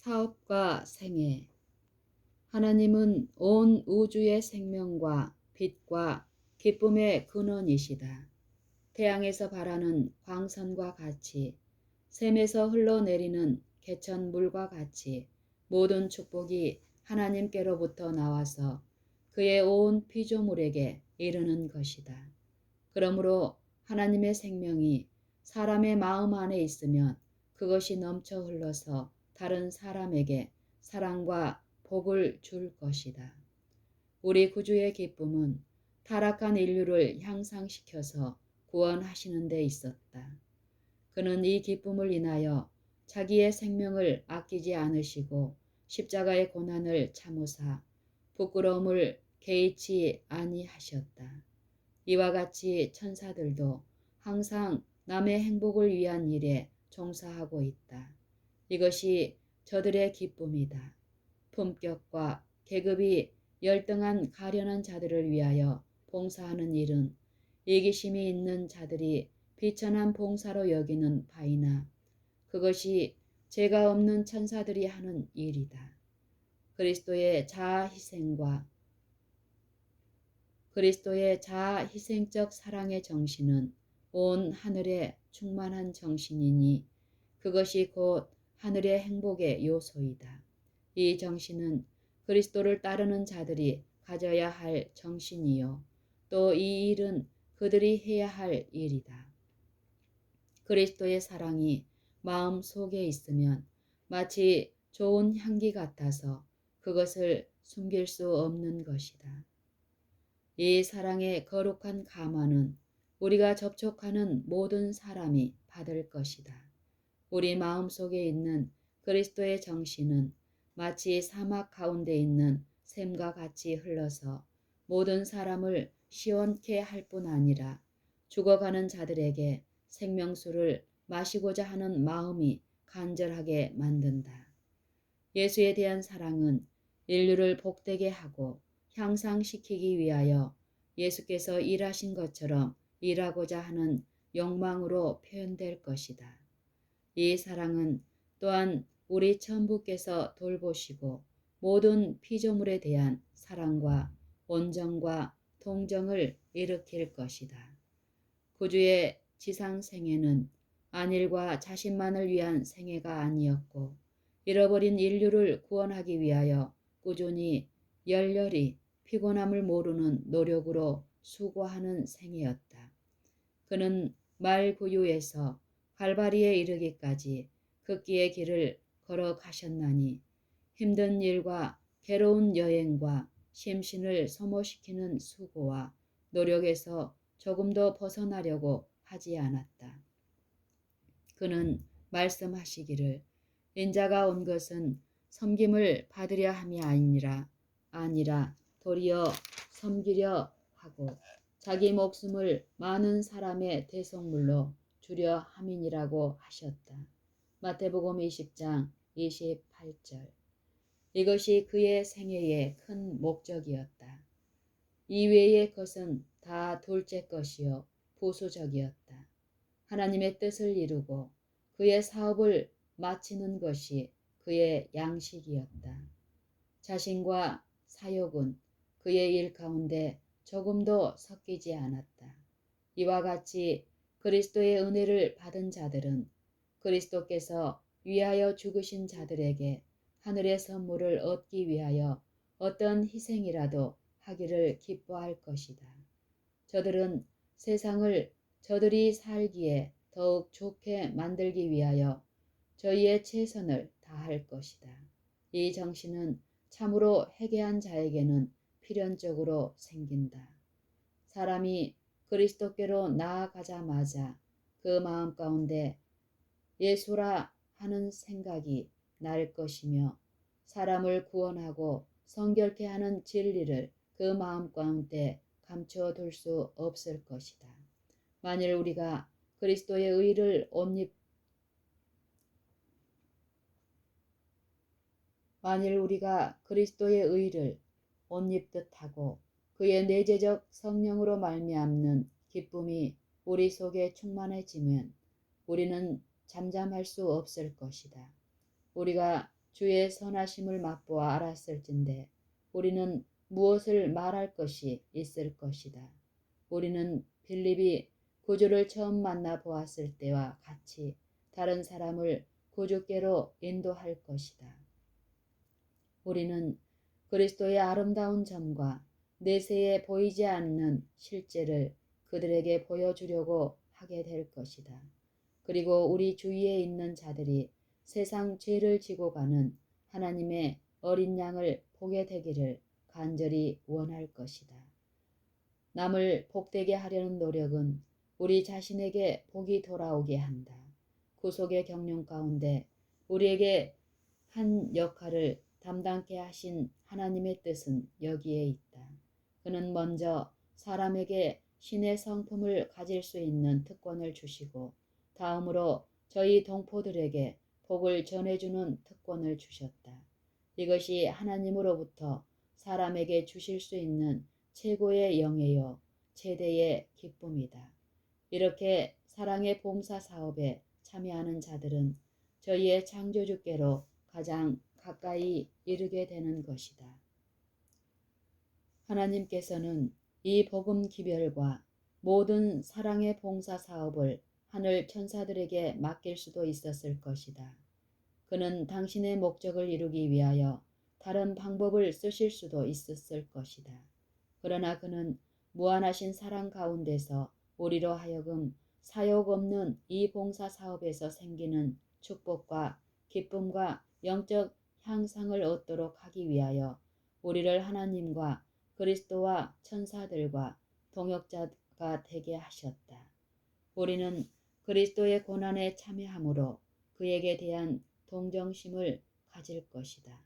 사업과 생애. 하나님은 온 우주의 생명과 빛과 기쁨의 근원이시다. 태양에서 발하는 광선과 같이, 샘에서 흘러내리는 개천 물과 같이 모든 축복이 하나님께로부터 나와서 그의 온 피조물에게 이르는 것이다. 그러므로 하나님의 생명이 사람의 마음 안에 있으면 그것이 넘쳐 흘러서 다른 사람에게 사랑과 복을 줄 것이다. 우리 구주의 기쁨은 타락한 인류를 향상시켜서 구원하시는 데 있었다. 그는 이 기쁨을 인하여 자기의 생명을 아끼지 않으시고 십자가의 고난을 참으사 부끄러움을 개의치 아니하셨다. 이와 같이 천사들도 항상 남의 행복을 위한 일에 종사하고 있다. 이것이 저들의 기쁨이다. 품격과 계급이 열등한 가련한 자들을 위하여 봉사하는 일은 이기심이 있는 자들이 비천한 봉사로 여기는 바이나 그것이 죄가 없는 천사들이 하는 일이다. 그리스도의 자아 희생적 사랑의 정신은 온 하늘에 충만한 정신이니 그것이 곧 하늘의 행복의 요소이다. 이 정신은 그리스도를 따르는 자들이 가져야 할 정신이요. 또 이 일은 그들이 해야 할 일이다. 그리스도의 사랑이 마음 속에 있으면 마치 좋은 향기 같아서 그것을 숨길 수 없는 것이다. 이 사랑의 거룩한 감화는 우리가 접촉하는 모든 사람이 받을 것이다. 우리 마음 속에 있는 그리스도의 정신은 마치 사막 가운데 있는 샘과 같이 흘러서 모든 사람을 시원케 할 뿐 아니라 죽어가는 자들에게 생명수를 마시고자 하는 마음이 간절하게 만든다. 예수에 대한 사랑은 인류를 복되게 하고 향상시키기 위하여 예수께서 일하신 것처럼 일하고자 하는 욕망으로 표현될 것이다. 이 사랑은 또한 우리 천부께서 돌보시고 모든 피조물에 대한 사랑과 온정과 동정을 일으킬 것이다. 구주의 지상 생애는 안일과 자신만을 위한 생애가 아니었고 잃어버린 인류를 구원하기 위하여 꾸준히 열렬히 피곤함을 모르는 노력으로 수고하는 생애였다. 그는 말구유에서 갈바리에 이르기까지 극기의 길을 걸어가셨나니 힘든 일과 괴로운 여행과 심신을 소모시키는 수고와 노력에서 조금도 벗어나려고 하지 않았다. 그는 말씀하시기를 인자가 온 것은 섬김을 받으려 함이 아니라 도리어 섬기려 하고 자기 목숨을 많은 사람의 대속물로 주려 함이니라고 하셨다. 마태복음 20장 28절. 이것이 그의 생애의 큰 목적이었다. 이외의 것은 다 둘째 것이요 부수적이었다. 하나님의 뜻을 이루고 그의 사업을 마치는 것이 그의 양식이었다. 자신과 사역은 그의 일 가운데 조금도 섞이지 않았다. 이와 같이 그리스도의 은혜를 받은 자들은 그리스도께서 위하여 죽으신 자들에게 하늘의 선물을 얻기 위하여 어떤 희생이라도 하기를 기뻐할 것이다. 저들은 세상을 저들이 살기에 더욱 좋게 만들기 위하여 저희의 최선을 다할 것이다. 이 정신은 참으로 회개한 자에게는 필연적으로 생긴다. 사람이 그리스도께로 나아가자마자 그 마음 가운데 예수라 하는 생각이 날 것이며 사람을 구원하고 성결케 하는 진리를 그 마음 가운데 감추어 둘 수 없을 것이다. 만일 우리가 그리스도의 의를 옷 입듯 하고 그의 내재적 성령으로 말미암는 기쁨이 우리 속에 충만해지면 우리는 잠잠할 수 없을 것이다. 우리가 주의 선하심을 맛보아 알았을진데 우리는 무엇을 말할 것이 있을 것이다. 우리는 빌립이 구주를 처음 만나 보았을 때와 같이 다른 사람을 구주께로 인도할 것이다. 우리는 그리스도의 아름다운 점과 내세에 보이지 않는 실제를 그들에게 보여주려고 하게 될 것이다. 그리고 우리 주위에 있는 자들이 세상 죄를 지고 가는 하나님의 어린 양을 보게 되기를 간절히 원할 것이다. 남을 복되게 하려는 노력은 우리 자신에게 복이 돌아오게 한다. 구속의 경륜 가운데 우리에게 한 역할을 담당케 하신 하나님의 뜻은 여기에 있다. 그는 먼저 사람에게 신의 성품을 가질 수 있는 특권을 주시고 다음으로 저희 동포들에게 복을 전해주는 특권을 주셨다. 이것이 하나님으로부터 사람에게 주실 수 있는 최고의 영예요, 최대의 기쁨이다. 이렇게 사랑의 봉사 사업에 참여하는 자들은 저희의 창조주께로 가장 가까이 이르게 되는 것이다. 하나님께서는 이 복음 기별과 모든 사랑의 봉사 사업을 하늘 천사들에게 맡길 수도 있었을 것이다. 그는 당신의 목적을 이루기 위하여 다른 방법을 쓰실 수도 있었을 것이다. 그러나 그는 무한하신 사랑 가운데서 우리로 하여금 사욕 없는 이 봉사 사업에서 생기는 축복과 기쁨과 영적 향상을 얻도록 하기 위하여 우리를 하나님과 그리스도와 천사들과 동역자가 되게 하셨다. 우리는 그리스도의 고난에 참여함으로 그에게 대한 동정심을 가질 것이다.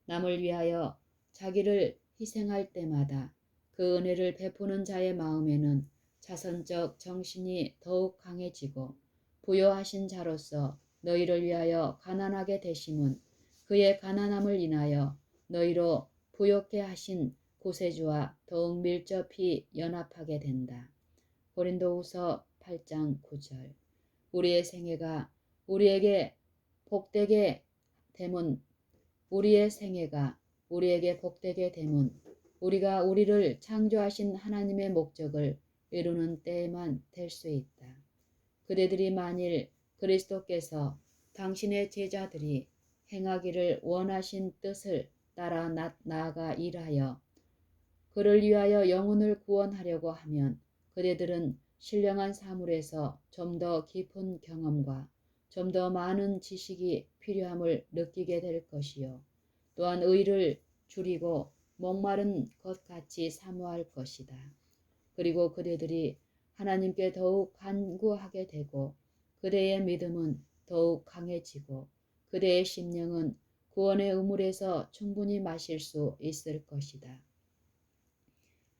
남을 위하여 자기를 희생할 때마다 그 은혜를 베푸는 자의 마음에는 자선적 정신이 더욱 강해지고 부요하신 자로서 너희를 위하여 가난하게 되심은 그의 가난함을 인하여 너희로 부요케 하신 구세주와 더욱 밀접히 연합하게 된다. 고린도후서 8장 9절. 우리의 생애가 우리에게 복되게 됨은 우리의 생애가 우리에게 복되게 됨은 우리가 우리를 창조하신 하나님의 목적을 이루는 때에만 될 수 있다. 그대들이 만일 그리스도께서 당신의 제자들이 행하기를 원하신 뜻을 따라 나아가 일하여 그를 위하여 영혼을 구원하려고 하면 그대들은 신령한 사물에서 좀 더 깊은 경험과 좀 더 많은 지식이 필요함을 느끼게 될 것이요. 또한 의를 줄이고 목마른 것 같이 사모할 것이다. 그리고 그대들이 하나님께 더욱 간구하게 되고 그대의 믿음은 더욱 강해지고 그대의 심령은 구원의 우물에서 충분히 마실 수 있을 것이다.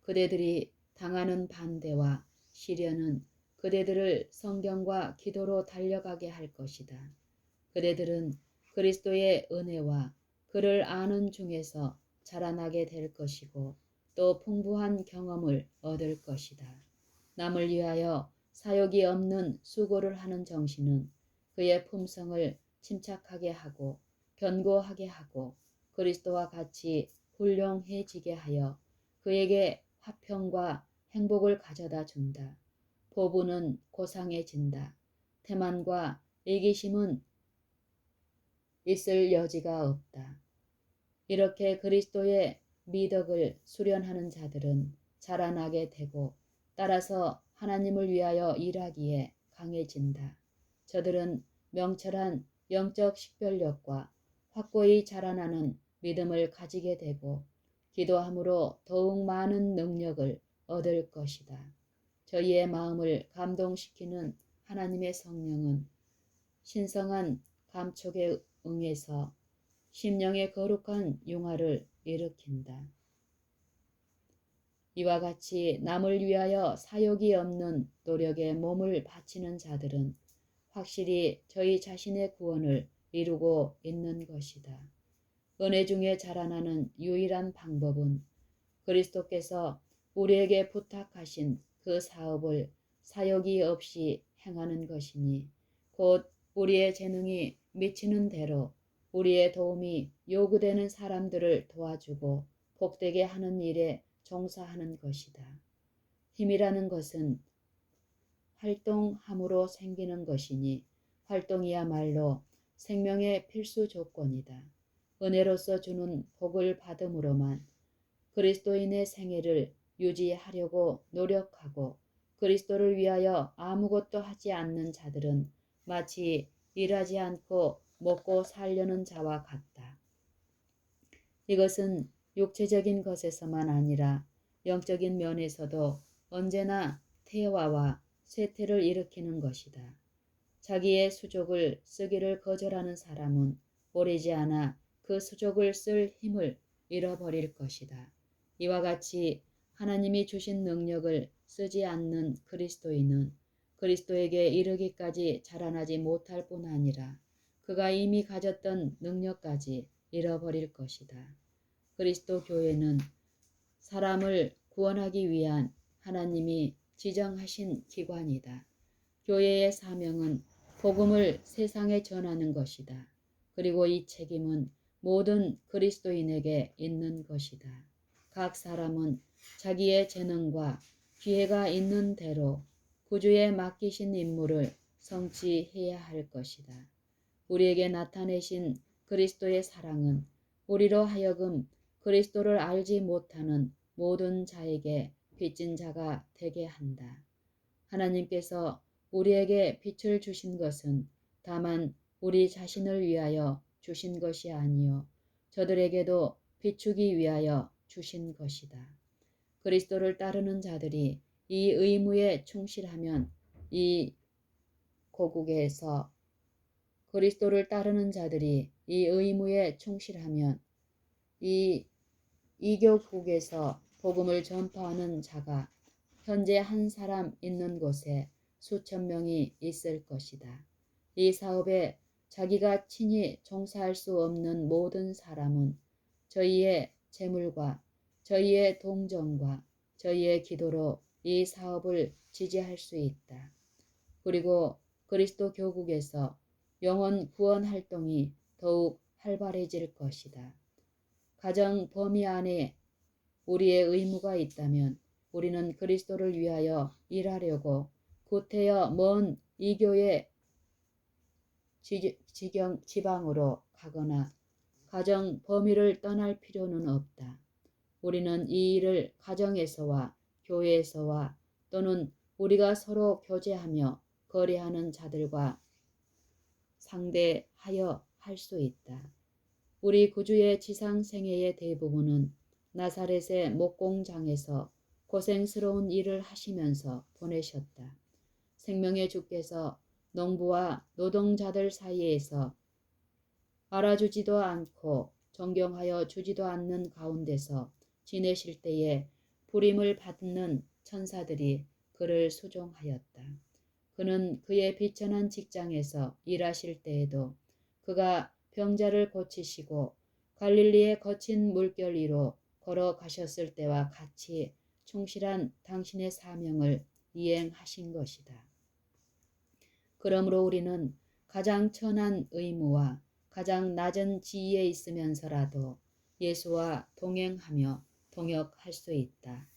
그대들이 당하는 반대와 시련은 그대들을 성경과 기도로 달려가게 할 것이다. 그대들은 그리스도의 은혜와 그를 아는 중에서 자라나게 될 것이고 또 풍부한 경험을 얻을 것이다. 남을 위하여 사욕이 없는 수고를 하는 정신은 그의 품성을 침착하게 하고 견고하게 하고 그리스도와 같이 훌륭해지게 하여 그에게 화평과 행복을 가져다 준다. 포부는 고상해진다. 태만과 이기심은 있을 여지가 없다. 이렇게 그리스도의 미덕을 수련하는 자들은 자라나게 되고 따라서 하나님을 위하여 일하기에 강해진다. 저들은 명철한 영적 식별력과 확고히 자라나는 믿음을 가지게 되고 기도함으로 더욱 많은 능력을 얻을 것이다. 저희의 마음을 감동시키는 하나님의 성령은 신성한 감촉에 응해서 심령의 거룩한 융화를 일으킨다. 이와 같이 남을 위하여 사욕이 없는 노력에 몸을 바치는 자들은 확실히 저희 자신의 구원을 이루고 있는 것이다. 은혜 중에 자라나는 유일한 방법은 그리스도께서 우리에게 부탁하신 그 사업을 사욕이 없이 행하는 것이니 곧 우리의 재능이 미치는 대로 우리의 도움이 요구되는 사람들을 도와주고 복되게 하는 일에 종사하는 것이다. 힘이라는 것은 활동함으로 생기는 것이니 활동이야말로 생명의 필수 조건이다. 은혜로서 주는 복을 받음으로만 그리스도인의 생애를 유지하려고 노력하고 그리스도를 위하여 아무것도 하지 않는 자들은 마치 일하지 않고 먹고 살려는 자와 같다. 이것은 육체적인 것에서만 아니라 영적인 면에서도 언제나 태화와 쇠퇴를 일으키는 것이다. 자기의 수족을 쓰기를 거절하는 사람은 오래지 않아 그 수족을 쓸 힘을 잃어버릴 것이다. 이와 같이 하나님이 주신 능력을 쓰지 않는 그리스도인은 그리스도에게 이르기까지 자라나지 못할 뿐 아니라 그가 이미 가졌던 능력까지 잃어버릴 것이다. 그리스도 교회는 사람을 구원하기 위한 하나님이 지정하신 기관이다. 교회의 사명은 복음을 세상에 전하는 것이다. 그리고 이 책임은 모든 그리스도인에게 있는 것이다. 각 사람은 자기의 재능과 기회가 있는 대로 구주에 맡기신 임무를 성취해야 할 것이다. 우리에게 나타내신 그리스도의 사랑은 우리로 하여금 그리스도를 알지 못하는 모든 자에게 빚진 자가 되게 한다. 하나님께서 우리에게 빛을 주신 것은 다만 우리 자신을 위하여 주신 것이 아니요 저들에게도 비추기 위하여 주신 것이다. 그리스도를 따르는 자들이 이 의무에 충실하면 이 고국에서 그리스도를 따르는 자들이 이 의무에 충실하면 이 이교국에서 복음을 전파하는 자가 현재 한 사람 있는 곳에 수천 명이 있을 것이다. 이 사업에 자기가 친히 종사할 수 없는 모든 사람은 저희의 재물과 저희의 동정과 저희의 기도로 이 사업을 지지할 수 있다. 그리고 그리스도 교국에서 영혼 구원 활동이 더욱 활발해질 것이다. 가정 범위 안에 우리의 의무가 있다면 우리는 그리스도를 위하여 일하려고 구태여 먼 이교의 지방으로 가거나 가정 범위를 떠날 필요는 없다. 우리는 이 일을 가정에서와 교회에서와 또는 우리가 서로 교제하며 거래하는 자들과 상대하여 할 수 있다. 우리 구주의 지상 생애의 대부분은 나사렛의 목공장에서 고생스러운 일을 하시면서 보내셨다. 생명의 주께서 농부와 노동자들 사이에서 알아주지도 않고 존경하여 주지도 않는 가운데서 지내실 때에 부림을 받는 천사들이 그를 수종하였다. 그는 그의 비천한 직장에서 일하실 때에도 그가 병자를 고치시고 갈릴리의 거친 물결 위로 걸어가셨을 때와 같이 충실한 당신의 사명을 이행하신 것이다. 그러므로 우리는 가장 천한 의무와 가장 낮은 지위에 있으면서라도 예수와 동행하며 동역할 수 있다.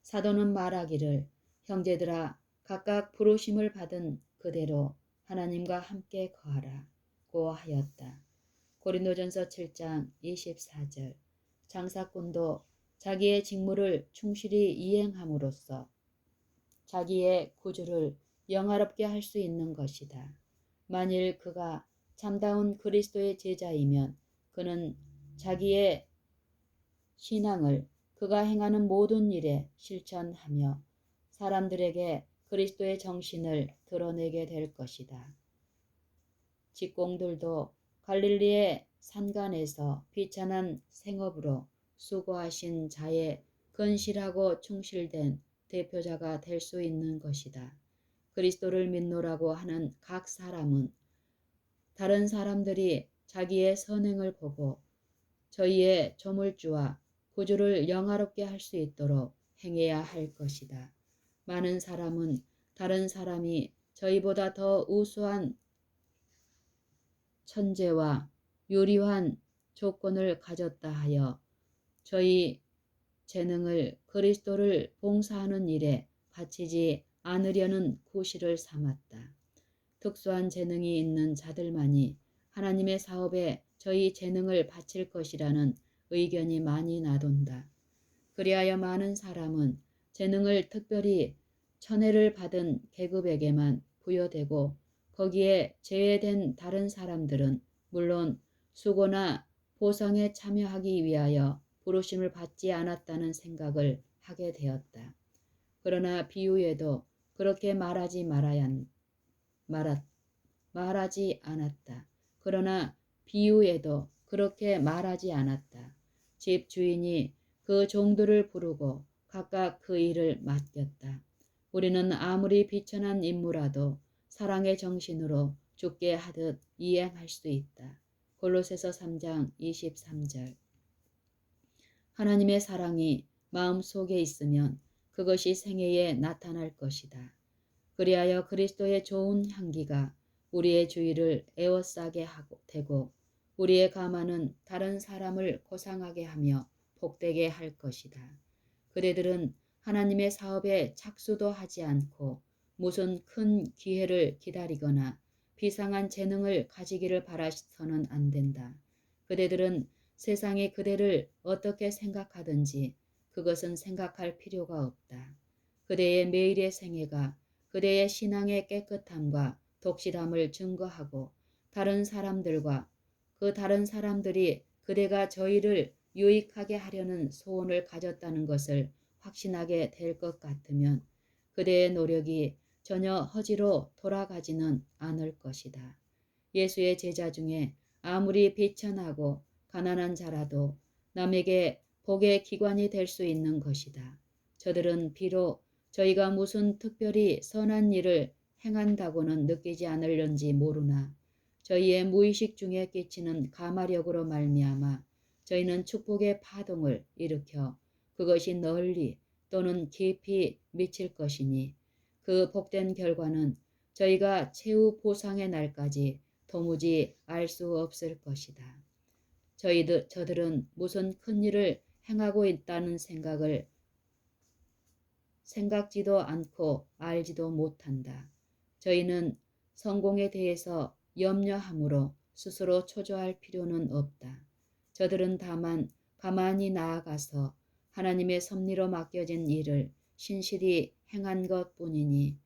사도는 말하기를 형제들아 각각 부르심을 받은 그대로 하나님과 함께 거하라 고 하였다. 고린도전서 7장 24절. 장사꾼도 자기의 직무를 충실히 이행함으로써 자기의 구주를 영화롭게 할 수 있는 것이다. 만일 그가 참다운 그리스도의 제자이면 그는 자기의 신앙을 그가 행하는 모든 일에 실천하며 사람들에게 그리스도의 정신을 드러내게 될 것이다. 직공들도 갈릴리의 산간에서 비천한 생업으로 수고하신 자의 건실하고 충실된 대표자가 될 수 있는 것이다. 그리스도를 믿노라고 하는 각 사람은 다른 사람들이 자기의 선행을 보고 저희의 조물주와 구주를 영화롭게 할 수 있도록 행해야 할 것이다. 많은 사람은 다른 사람이 저희보다 더 우수한 천재와 유리한 조건을 가졌다 하여 저희 재능을 그리스도를 봉사하는 일에 바치지 않으려는 구실을 삼았다. 특수한 재능이 있는 자들만이 하나님의 사업에 저희 재능을 바칠 것이라는 의견이 많이 나돈다. 그리하여 많은 사람은 재능을 특별히 천혜를 받은 계급에게만 부여되고 거기에 제외된 다른 사람들은 물론 수고나 보상에 참여하기 위하여 부르심을 받지 않았다는 생각을 하게 되었다. 그러나 비유에도 그렇게 말하지 않았다. 그러나 비유에도 그렇게 말하지 않았다. 집 주인이 그 종들을 부르고 각각 그 일을 맡겼다. 우리는 아무리 비천한 임무라도 사랑의 정신으로 주께 하듯 이행할 수 있다. 골로새서 3장 23절. 하나님의 사랑이 마음속에 있으면 그것이 생애에 나타날 것이다. 그리하여 그리스도의 좋은 향기가 우리의 주위를 에워싸게 되고 우리의 가마는 다른 사람을 고상하게 하며 복되게 할 것이다. 그대들은 하나님의 사업에 착수도 하지 않고 무슨 큰 기회를 기다리거나 비상한 재능을 가지기를 바라서는 안 된다. 그대들은 세상이 그대를 어떻게 생각하든지 그것은 생각할 필요가 없다. 그대의 매일의 생애가 그대의 신앙의 깨끗함과 독실함을 증거하고 다른 사람들이 그대가 저희를 유익하게 하려는 소원을 가졌다는 것을 확신하게 될 것 같으면 그대의 노력이 전혀 허지로 돌아가지는 않을 것이다. 예수의 제자 중에 아무리 비천하고 가난한 자라도 남에게 복의 기관이 될 수 있는 것이다. 저들은 비록 저희가 무슨 특별히 선한 일을 행한다고는 느끼지 않을런지 모르나 저희의 무의식 중에 끼치는 가마력으로 말미암아 저희는 축복의 파동을 일으켜 그것이 널리 또는 깊이 미칠 것이니 그 복된 결과는 저희가 최후 보상의 날까지 도무지 알 수 없을 것이다. 저들은 무슨 큰 일을 행하고 있다는 생각지도 않고 알지도 못한다. 저희는 성공에 대해서 염려함으로 스스로 초조할 필요는 없다. 저들은 다만 가만히 나아가서 하나님의 섭리로 맡겨진 일을 신실히 행한 것뿐이니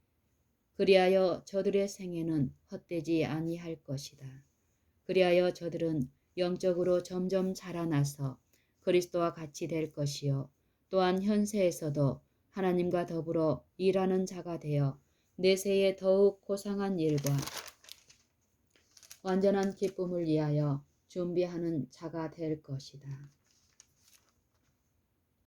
그리하여 저들의 생애는 헛되지 아니할 것이다. 그리하여 저들은 영적으로 점점 자라나서 그리스도와 같이 될 것이요 또한 현세에서도 하나님과 더불어 일하는 자가 되어 내세에 더욱 고상한 일과 완전한 기쁨을 위하여 준비하는 자가 될 것이다.